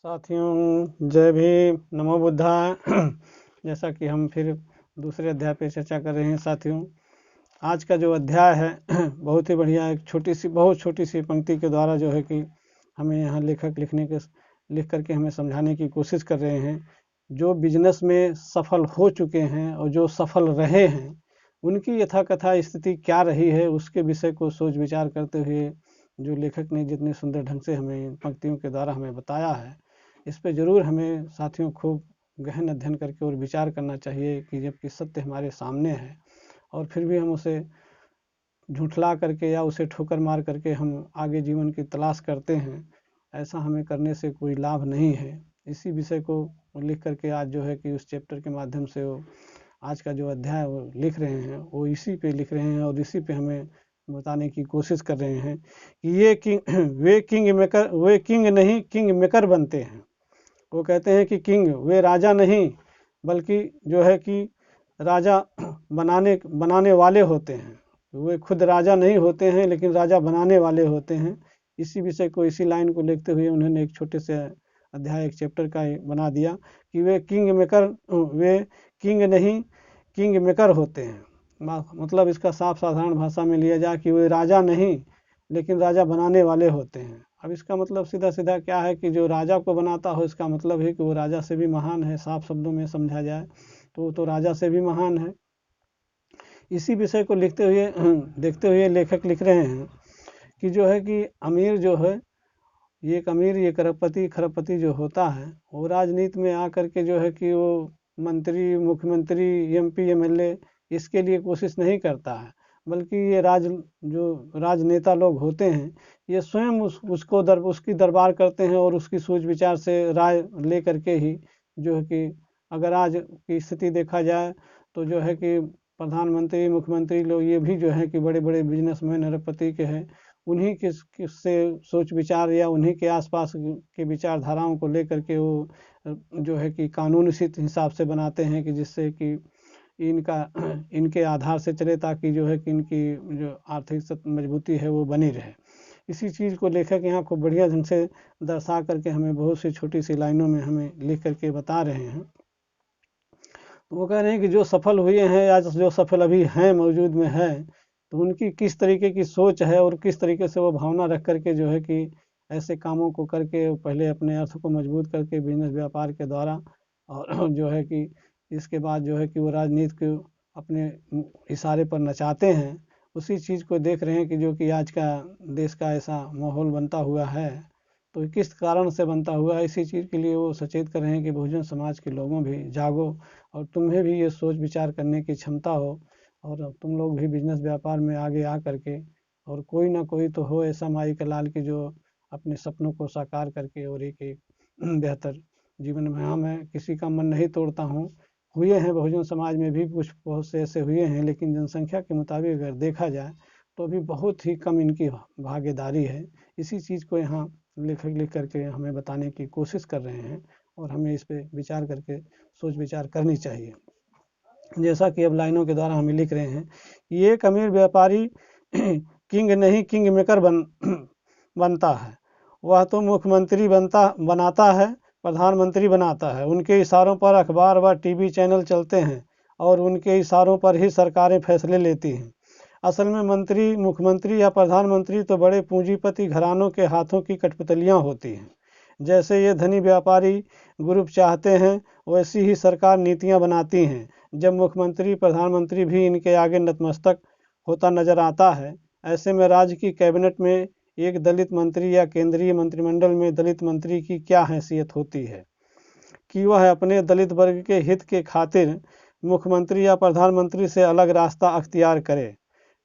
साथियों जय भीम, नमो बुद्धाय। जैसा कि हम फिर दूसरे अध्याय पे चर्चा कर रहे हैं साथियों। आज का जो अध्याय है बहुत ही बढ़िया, एक बहुत छोटी सी पंक्ति के द्वारा जो है कि हमें यहाँ लेखक लिख करके हमें समझाने की कोशिश कर रहे हैं। जो बिजनेस में सफल हो चुके हैं और जो सफल रहे हैं उनकी यथाकथा स्थिति क्या रही है, उसके विषय को सोच विचार करते हुए जो लेखक ने जितने सुंदर ढंग से हमें पंक्तियों के द्वारा हमें बताया है, इस पे ज़रूर हमें साथियों खूब गहन अध्ययन करके और विचार करना चाहिए कि जबकि सत्य हमारे सामने है और फिर भी हम उसे झुठला करके या उसे ठोकर मार करके हम आगे जीवन की तलाश करते हैं, ऐसा हमें करने से कोई लाभ नहीं है। इसी विषय को लिख करके आज जो है कि उस चैप्टर के माध्यम से वो आज का जो अध्याय वो लिख रहे हैं, वो इसी पे लिख रहे हैं और इसी पे हमें बताने की कोशिश कर रहे हैं कि वे किंग नहीं किंग मेकर बनते हैं। वो कहते हैं कि किंग वे राजा नहीं बल्कि जो है कि राजा बनाने वाले होते हैं। वे खुद राजा नहीं होते हैं लेकिन राजा बनाने वाले होते हैं। इसी विषय को, इसी लाइन को लिखते हुए उन्होंने एक छोटे से अध्याय, एक चैप्टर का बना दिया कि वे किंग नहीं किंग मेकर होते हैं। मतलब इसका साफ साधारण भाषा में लिया जाए कि वे राजा नहीं लेकिन राजा बनाने वाले होते हैं। अब इसका मतलब सीधा सीधा क्या है कि जो राजा को बनाता हो, इसका मतलब है कि वो राजा से भी महान है। साफ शब्दों में समझा जाए तो वो तो राजा से भी महान है। इसी विषय को देखते हुए लेखक लिख रहे हैं कि जो है कि अमीर जो है, ये खरबपति जो होता है, वो राजनीति में आकर के जो है कि वो मंत्री, मुख्यमंत्री, एमपी, एमएलए इसके लिए कोशिश नहीं करता है, बल्कि ये जो राजनेता लोग होते हैं ये स्वयं उसकी दरबार करते हैं और उसकी सोच विचार से राय ले करके ही जो है कि अगर आज की स्थिति देखा जाए तो जो है कि प्रधानमंत्री, मुख्यमंत्री लोग ये भी जो है कि बड़े बड़े बिजनेसमैन अरबपति के हैं। उन्हीं के से सोच विचार या उन्हीं के आसपास के विचारधाराओं को लेकर के वो जो है कि कानून इसी हिसाब से बनाते हैं कि जिससे कि इनके आधार से चले, ताकि जो है कि इनकी जो आर्थिक मजबूती है वो बनी रहे। इसी चीज़ को लेखक यहाँ को बढ़िया ढंग से दर्शा करके हमें बहुत सी छोटी सी लाइनों में हमें लिख करके बता रहे हैं। वो कह रहे हैं कि जो सफल हुए हैं या जो सफल अभी हैं, मौजूद में है, तो उनकी किस तरीके की सोच है और किस तरीके से वो भावना रख करके जो है कि ऐसे कामों को करके पहले अपने अर्थ को मजबूत करके बिजनेस व्यापार के द्वारा और जो है कि इसके बाद जो है कि वो राजनीति को अपने इशारे पर नचाते हैं। उसी चीज़ को देख रहे हैं कि जो कि आज का देश का ऐसा माहौल बनता हुआ है, तो किस कारण से बनता हुआ है, इसी चीज़ के लिए वो सचेत कर रहे हैं कि बहुजन समाज के लोगों भी जागो और तुम्हें भी ये सोच विचार करने की क्षमता हो और तुम लोग भी बिजनेस व्यापार में आगे आ करके और कोई ना कोई तो हो ऐसा माई का लाल की जो अपने सपनों को साकार करके और एक बेहतर जीवन में। हाँ, मैं किसी का मन नहीं तोड़ता हूँ, हुए हैं बहुजन समाज में भी कुछ बहुत से ऐसे हुए हैं, लेकिन जनसंख्या के मुताबिक अगर देखा जाए तो अभी बहुत ही कम इनकी भागीदारी है। इसी चीज़ को यहाँ लेखक लिख करके हमें बताने की कोशिश कर रहे हैं और हमें इस पे विचार करके सोच विचार करनी चाहिए। जैसा कि अब लाइनों के द्वारा हमें लिख रहे हैं कि एक अमीर व्यापारी किंग नहीं किंग मेकर बनता है। वह तो मुख्यमंत्री बनाता है, प्रधानमंत्री बनाता है। उनके इशारों पर अखबार व टीवी चैनल चलते हैं और उनके इशारों पर ही सरकारें फैसले लेती हैं। असल में मंत्री, मुख्यमंत्री या प्रधानमंत्री तो बड़े पूंजीपति घरानों के हाथों की कठपुतलियां होती हैं। जैसे ये धनी व्यापारी ग्रुप चाहते हैं वैसी ही सरकार नीतियां बनाती हैं। जब मुख्यमंत्री, प्रधानमंत्री भी इनके आगे नतमस्तक होता नजर आता है, ऐसे में राज्य की कैबिनेट में एक दलित मंत्री या केंद्रीय मंत्रिमंडल में दलित मंत्री की क्या हैसियत होती है कि वह अपने दलित वर्ग के हित के खातिर मुख्यमंत्री या प्रधानमंत्री से अलग रास्ता अख्तियार करे।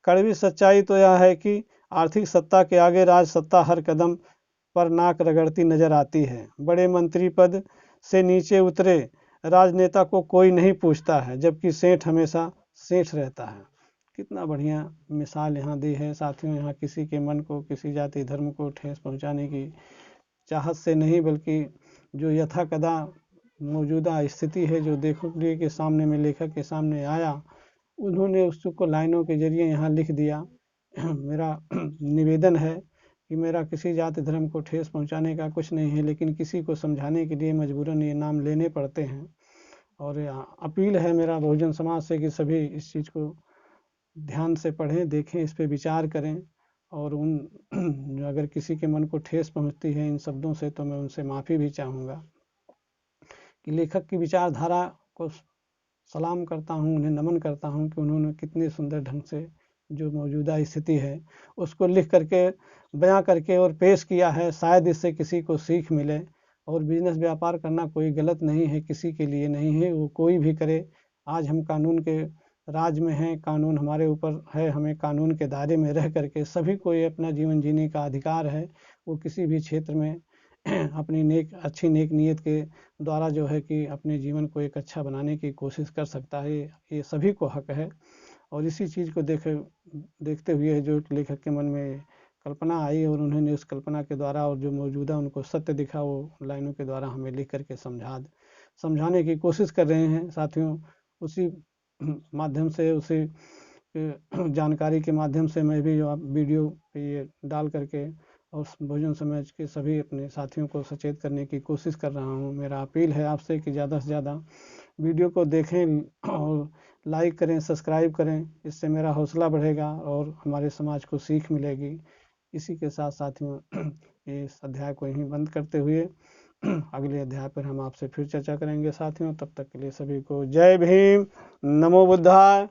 कड़वी सच्चाई तो यह है कि आर्थिक सत्ता के आगे राज सत्ता हर कदम पर नाक रगड़ती नजर आती है। बड़े मंत्री पद से नीचे उतरे राजनेता को कोई नहीं पूछता है, जबकि सेठ हमेशा सेठ रहता है। कितना बढ़िया मिसाल यहाँ दी है साथियों। यहाँ किसी के मन को, किसी जाति धर्म को ठेस पहुँचाने की चाहत से नहीं, बल्कि जो यथाकथा मौजूदा स्थिति है, जो देखने के सामने में लेखक के सामने आया, उन्होंने उसको लाइनों के जरिए यहाँ लिख दिया। मेरा निवेदन है कि मेरा किसी जाति धर्म को ठेस पहुंचाने का कुछ नहीं है, लेकिन किसी को समझाने के लिए मजबूरन ये नाम लेने पड़ते हैं। और अपील है मेरा बहुजन समाज से कि सभी इस चीज़ को ध्यान से पढ़ें, देखें, इस पे विचार करें, और अगर किसी के मन को ठेस पहुंचती है इन शब्दों से तो मैं उनसे माफ़ी भी चाहूँगा। कि लेखक की विचारधारा को सलाम करता हूँ, उन्हें नमन करता हूँ कि उन्होंने कितने सुंदर ढंग से जो मौजूदा स्थिति है उसको लिख करके, बयां करके और पेश किया है। शायद इससे किसी को सीख मिले। और बिजनेस व्यापार करना कोई गलत नहीं है, किसी के लिए नहीं है, वो कोई भी करे। आज हम कानून के राज में हैं, कानून हमारे ऊपर है, हमें कानून के दायरे में रह करके सभी को ये अपना जीवन जीने का अधिकार है। वो किसी भी क्षेत्र में अपनी अच्छी नेक नीयत के द्वारा जो है कि अपने जीवन को एक अच्छा बनाने की कोशिश कर सकता है। ये सभी को हक है। और इसी चीज़ को देखते हुए जो लेखक के मन में कल्पना आई और उन्होंने उस कल्पना के द्वारा और जो मौजूदा उनको सत्य दिखा वो लाइनों के द्वारा हमें लिख करके समझाने की कोशिश कर रहे हैं साथियों। उसी माध्यम से, उसी जानकारी के माध्यम से मैं भी वीडियो पे ये डाल करके और बहुजन समाज के सभी अपने साथियों को सचेत करने की कोशिश कर रहा हूँ। मेरा अपील है आपसे कि ज़्यादा से ज़्यादा वीडियो को देखें और लाइक करें, सब्सक्राइब करें। इससे मेरा हौसला बढ़ेगा और हमारे समाज को सीख मिलेगी। इसी के साथ साथियों इस अध्याय को यहीं बंद करते हुए अगले अध्याय पर हम आपसे फिर चर्चा करेंगे साथियों। तब तक के लिए सभी को जय भीम, नमो बुद्धाय।